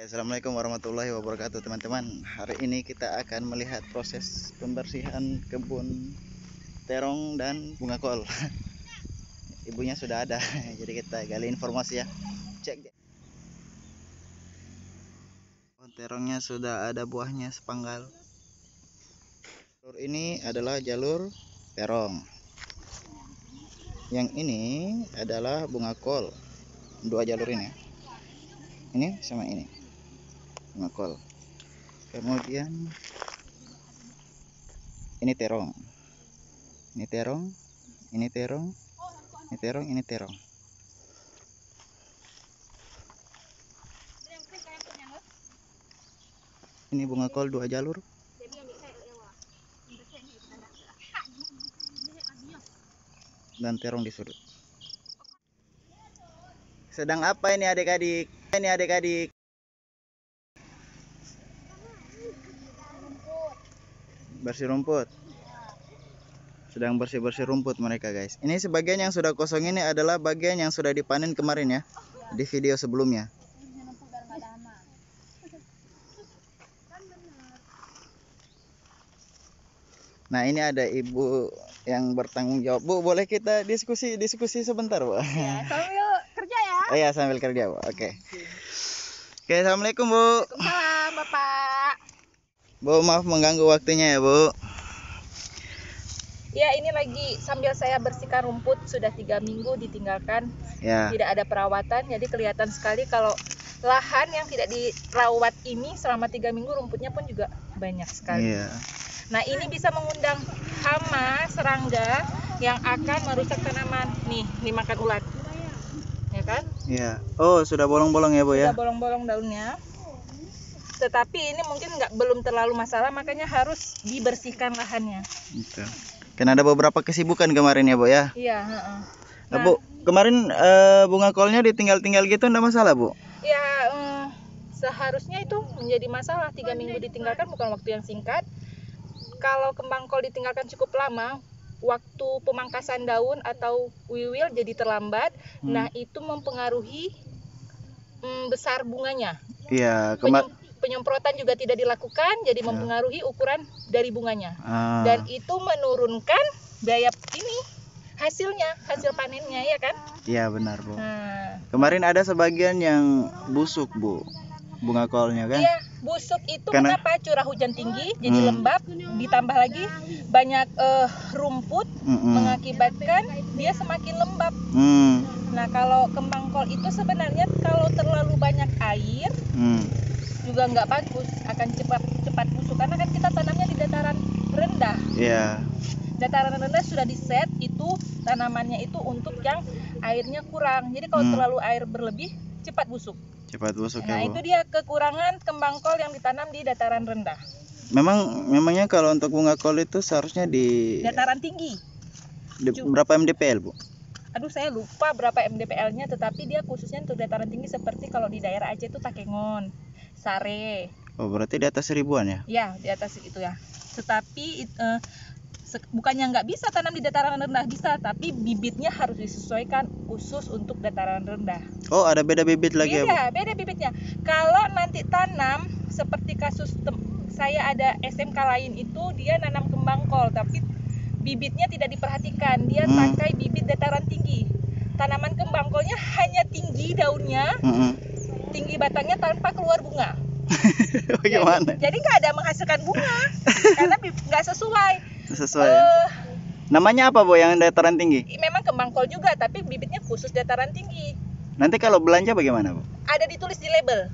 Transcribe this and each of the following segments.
Assalamualaikum warahmatullahi wabarakatuh teman-teman. Hari ini kita akan melihat proses pembersihan kebun terong dan bunga kol. Ibunya sudah ada, jadi kita gali informasi ya. Cek. Terongnya sudah ada buahnya sepanggal. Jalur ini adalah jalur terong. Yang ini adalah bunga kol. Dua jalur ini. Ini sama ini. Bunga kol. Kemudian ini terong. Ini terong, ini terong, ini terong, ini terong. Ini bunga kol dua jalur. Dan terong di sudut. Sedang apa ini adik-adik? Ini adik-adik. Bersih rumput. Sedang bersih-bersih rumput mereka, guys. Ini sebagian yang sudah kosong ini adalah bagian yang sudah dipanen kemarin ya, di video sebelumnya. Nah, ini ada ibu yang bertanggung jawab. Bu, boleh kita diskusi sebentar, Bu? Ya, sambil kerja ya. Oh iya, sambil kerja, Bu. Oke. Oke, assalamualaikum, Bu. Waalaikumsalam, Bapak. Bu, maaf mengganggu waktunya ya, Bu. Ya, ini lagi sambil saya bersihkan rumput, sudah 3 minggu ditinggalkan, Ya. tidak ada perawatan, jadi kelihatan sekali kalau lahan yang tidak dirawat ini selama 3 minggu rumputnya pun juga banyak sekali. Iya. Nah, ini bisa mengundang hama, serangga yang akan merusak tanaman. Nih makan ulat. Ya kan? Iya. Oh, sudah bolong-bolong ya, Bu ya? Sudah bolong-bolong daunnya. Tetapi ini mungkin belum terlalu masalah, makanya harus dibersihkan lahannya. Gitu. Kan ada beberapa kesibukan kemarin ya, Bu ya? Iya, heeh. Nah, Bu, kemarin bunga kolnya ditinggal-tinggal gitu enggak masalah, Bu? Ya, seharusnya itu menjadi masalah. 3 minggu ditinggalkan bukan waktu yang singkat. Kalau kembang kol ditinggalkan cukup lama, waktu pemangkasan daun atau wiwil jadi terlambat. Nah, itu mempengaruhi besar bunganya. Iya, Penyemprotan juga tidak dilakukan, jadi mempengaruhi ukuran dari bunganya. Ah. Dan itu menurunkan biaya hasil panennya, ya kan? Iya, benar, Bu. Nah, Kemarin ada sebagian yang busuk, Bu. Bunga kolnya kan? iya, busuk itu Karena- kenapa? Curah hujan tinggi, jadi lembab, ditambah lagi banyak rumput, mengakibatkan dia semakin lembab. Nah, kalau kembang kol itu sebenarnya kalau terlalu banyak air juga nggak bagus, akan cepat busuk karena kan kita tanamnya di dataran rendah. Iya. Dataran rendah sudah diset itu tanamannya itu untuk yang airnya kurang. Jadi kalau terlalu air berlebih cepat busuk. Cepat busuk Nah, ya, Bu. itu dia kekurangan kembang kol yang ditanam di dataran rendah. Memangnya kalau untuk bunga kol itu seharusnya di Dataran tinggi. berapa mdpl, Bu? Aduh, saya lupa berapa mdpl-nya, tetapi dia khususnya untuk dataran tinggi seperti kalau di daerah Aceh itu Takengon, Sare. Oh, berarti di atas 1000-an ya? Ya, di atas itu ya. Tetapi bukannya nggak bisa tanam di dataran rendah, bisa, tapi bibitnya harus disesuaikan khusus untuk dataran rendah. Oh, ada beda bibit lagi ya, Bu? Beda bibitnya. Kalau nanti tanam seperti kasus saya ada SMK lain itu dia nanam kembang kol, tapi bibitnya tidak diperhatikan. Dia pakai bibit dataran tinggi. Tanaman kembang kolnya hanya tinggi daunnya, tinggi batangnya tanpa keluar bunga. Bagaimana? Jadi nggak ada menghasilkan bunga karena nggak sesuai. Sesuai. Namanya apa, Bu, yang dataran tinggi? Memang kembang kol juga, tapi bibitnya khusus dataran tinggi. Nanti kalau belanja bagaimana, Bu? Ada ditulis di label.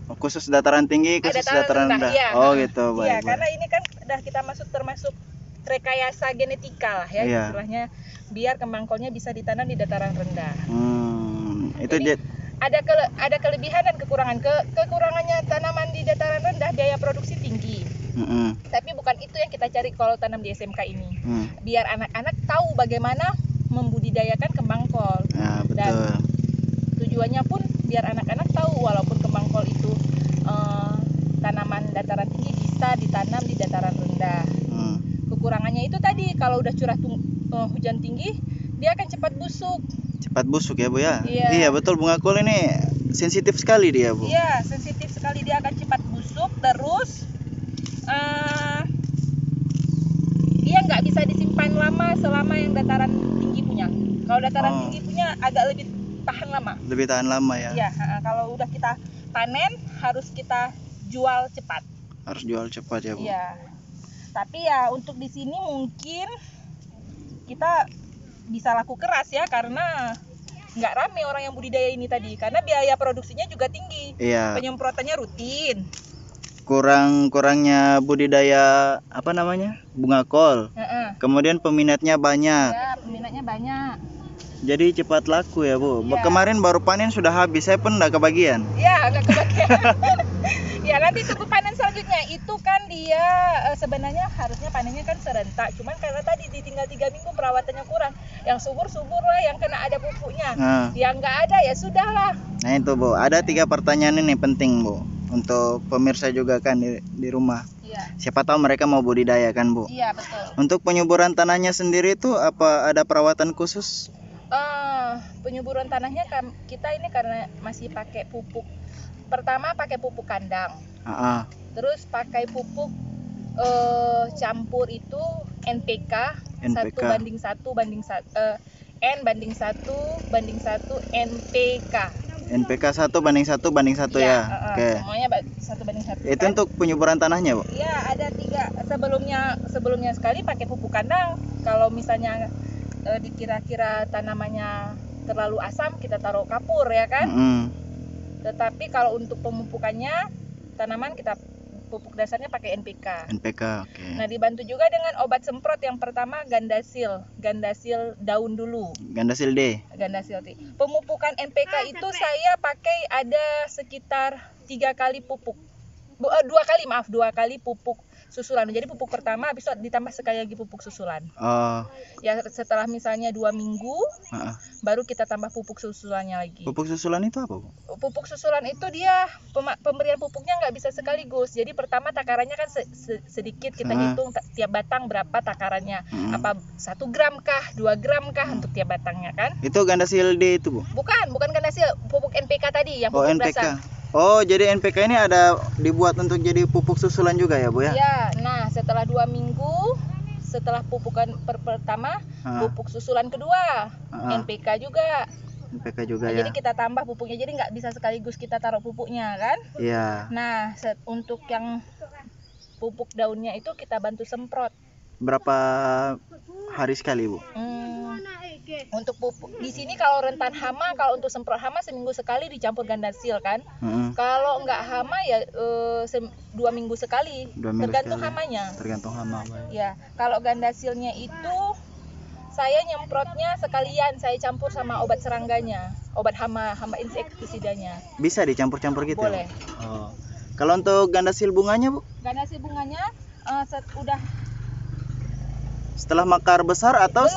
Oh, khusus dataran tinggi, khusus dataran rendah. Ya. Oh, gitu, baik. Iya, baik. karena ini kan udah kita termasuk rekayasa genetika lah ya, Iya. istilahnya, biar kembang kolnya bisa ditanam di dataran rendah. Itu Jadi, ada kelebihan dan kekurangan. Kekurangannya tanaman di dataran rendah biaya produksi tinggi. Tapi bukan itu yang kita cari kalau tanam di SMK ini. Biar anak-anak tahu bagaimana membudidayakan kembang kol. Nah, betul. Dan tujuannya pun biar anak-anak tahu walaupun kembang kol itu tanaman dataran tinggi bisa ditanam di dataran rendah. Kekurangannya itu tadi, kalau udah curah hujan tinggi dia akan cepat busuk. Cepat busuk ya, Bu ya? Iya. Iya, betul, bunga kol ini sensitif sekali dia, Bu. Iya, sensitif sekali, dia akan cepat busuk. Terus dia nggak bisa disimpan lama selama yang dataran tinggi punya. Kalau dataran tinggi punya agak lebih tahan lama. Lebih tahan lama ya. Iya, kalau udah kita panen harus kita jual cepat. Harus jual cepat ya, Bu. Iya. Tapi ya untuk di sini mungkin kita bisa laku keras ya, karena nggak rame orang yang budidaya ini tadi, karena biaya produksinya juga tinggi. Iya. Penyemprotannya rutin. Kurangnya budidaya apa namanya? Bunga kol. Kemudian peminatnya banyak. Ya, peminatnya banyak. Jadi cepat laku ya, Bu. Ya. Kemarin baru panen sudah habis, saya pun nggak kebagian. Ya, nggak kebagian. Ya, nanti tunggu panen selanjutnya. Itu kan dia sebenarnya harusnya panennya kan serentak. Cuman karena tadi ditinggal 3 minggu perawatannya kurang. Yang subur lah, yang kena ada pupuknya. Yang nggak ada ya sudahlah. Nah itu, Bu, ada 3 pertanyaan ini penting, Bu, untuk pemirsa juga kan di rumah. Iya. Siapa tahu mereka mau budidaya kan, Bu. Iya, betul. Untuk penyuburan tanahnya sendiri itu apa ada perawatan khusus? Penyuburan tanahnya kita ini karena masih pakai pupuk. Pertama pakai pupuk kandang. Terus pakai pupuk campur itu NPK. 1:1 banding 1 N banding 1 NPK. NPK 1:1 ya. Oke. Semuanya 1:1. Itu kan untuk penyuburan tanahnya, Bu? Iya, ada 3. Sebelumnya sekali pakai pupuk kandang. Kalau misalnya dikira-kira tanamannya terlalu asam, kita taruh kapur ya kan. Tetapi kalau untuk pemupukannya tanaman, kita pupuk dasarnya pakai NPK. Oke. Nah, dibantu juga dengan obat semprot. Yang pertama Gandasil daun dulu. Gandasil D. Pemupukan NPK itu saya pakai ada sekitar 3 kali pupuk. 2 kali pupuk susulan. Jadi pupuk pertama, habis itu ditambah sekali lagi pupuk susulan. Ya, setelah misalnya 2 minggu, baru kita tambah pupuk susulannya lagi. Pupuk susulan itu apa, Bu? Pupuk susulan itu dia pemberian pupuknya nggak bisa sekaligus. Jadi pertama takarannya kan sedikit, kita hitung tiap batang berapa takarannya. Apa 1 gram kah, 2 gram kah untuk tiap batangnya kan? Itu Gandasil D itu, Bu? Bukan Gandasil, pupuk NPK tadi yang pupuk NPK. dasar. Jadi NPK ini ada dibuat untuk jadi pupuk susulan juga ya, Bu ya? Ya, nah setelah 2 minggu, setelah pupukan pertama, pupuk susulan kedua, NPK juga. Ya. Jadi kita tambah pupuknya, jadi nggak bisa sekaligus kita taruh pupuknya kan? Iya. Nah, untuk yang pupuk daunnya itu kita bantu semprot. Berapa hari sekali, Bu? Untuk pupuk di sini kalau rentan hama, kalau untuk semprot hama seminggu sekali dicampur Gandasil kan. Kalau nggak hama ya 2 minggu sekali. Tergantung hamanya. Tergantung hama, Pak. Ya, kalau Gandasilnya itu saya nyemprotnya sekalian, saya campur sama obat serangganya, obat hama insektisidanya. Bisa dicampur-campur gitu? Boleh. Kalau untuk Gandasil bunganya, Bu? Gandasil bunganya udah setelah mekar besar atau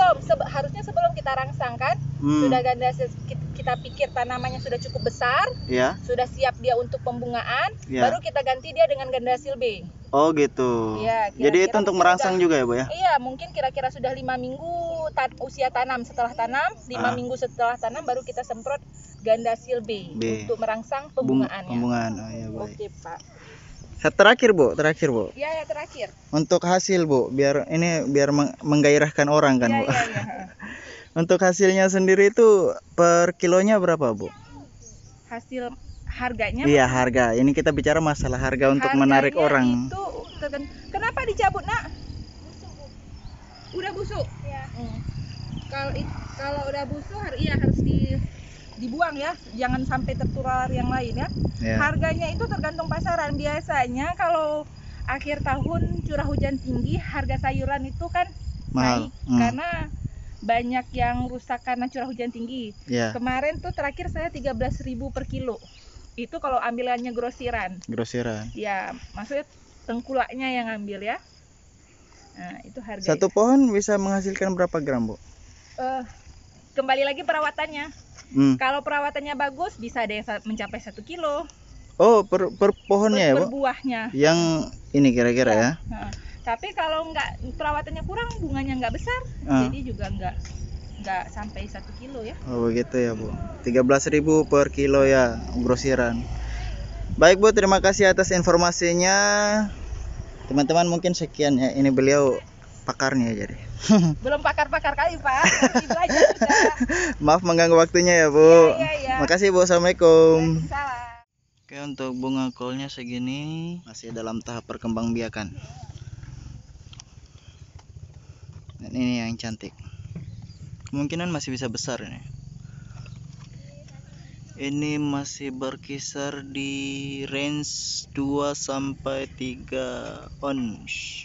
harusnya sebelum kita rangsang kan, sudah Gandasil kita pikir tanamannya sudah cukup besar, sudah siap dia untuk pembungaan, baru kita ganti dia dengan Gandasil B. Oh gitu. Ya, jadi itu untuk merangsang juga ya, Bu ya? Iya, mungkin kira-kira sudah 5 minggu usia tanam. Setelah tanam 5 minggu setelah tanam baru kita semprot Gandasil B. Untuk merangsang pembungaannya. Pembungaan. Oh iya, baik. Oke, Pak. Terakhir, Bu. Iya, terakhir. Untuk hasil, Bu, biar menggairahkan orang kan, Bu. Iya. Untuk hasilnya sendiri itu per kilonya berapa, Bu? Hasil harganya? Iya, harga. Ini kita bicara masalah harga untuk menarik orang. Itu kenapa dicabut, Nak? Udah busuk? Iya. Kalau udah busuk harus dibuang ya, jangan sampai tertular yang lain ya. Harganya itu tergantung pasaran. Biasanya kalau akhir tahun curah hujan tinggi, harga sayuran itu kan mahal. Naik karena banyak yang rusak karena curah hujan tinggi. Kemarin tuh terakhir saya 13.000 per kilo. Itu kalau ambilannya grosiran. Ya, maksudnya tengkulaknya yang ambil ya. Nah, itu harga. Satu pohon bisa menghasilkan berapa gram, Bu? Kembali lagi perawatannya. Kalau perawatannya bagus bisa ada yang mencapai 1 kilo. Oh, per pohonnya ya, Bu? Per buahnya. Yang ini kira-kira ya. Tapi kalau perawatannya kurang, bunganya nggak besar, jadi juga nggak nggak sampai 1 kilo ya. Oh begitu ya Bu, 13.000 per kilo ya grosiran. Baik Bu, terima kasih atas informasinya. Teman-teman mungkin sekian ya, ini beliau pakarnya jadi. Belum pakar-pakar kali Pak, masih belajar juga. Maaf mengganggu waktunya ya Bu. Iya. Makasih Bu, assalamualaikum. Waalaikumsalam. Oke, untuk bunga kolnya segini, masih dalam tahap perkembangbiakan. Dan ini yang cantik. Kemungkinan masih bisa besar ini. Ini masih berkisar di range 2 sampai 3 ons.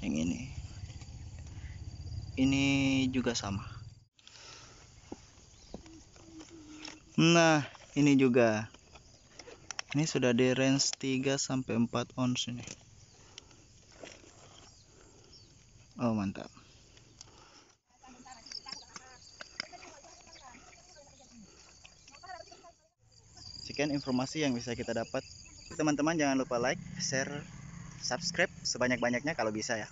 Yang ini. Ini juga sama. Nah, ini juga. Ini sudah di range 3 sampai 4 ons ini. Oh, mantap. Sekian informasi yang bisa kita dapat. Teman-teman jangan lupa like, share, subscribe sebanyak-banyaknya kalau bisa ya.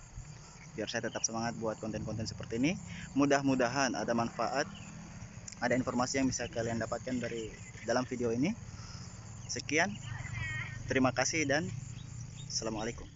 Biar saya tetap semangat buat konten-konten seperti ini. Mudah-mudahan ada manfaat, ada informasi yang bisa kalian dapatkan dari dalam video ini. Sekian, terima kasih dan assalamualaikum.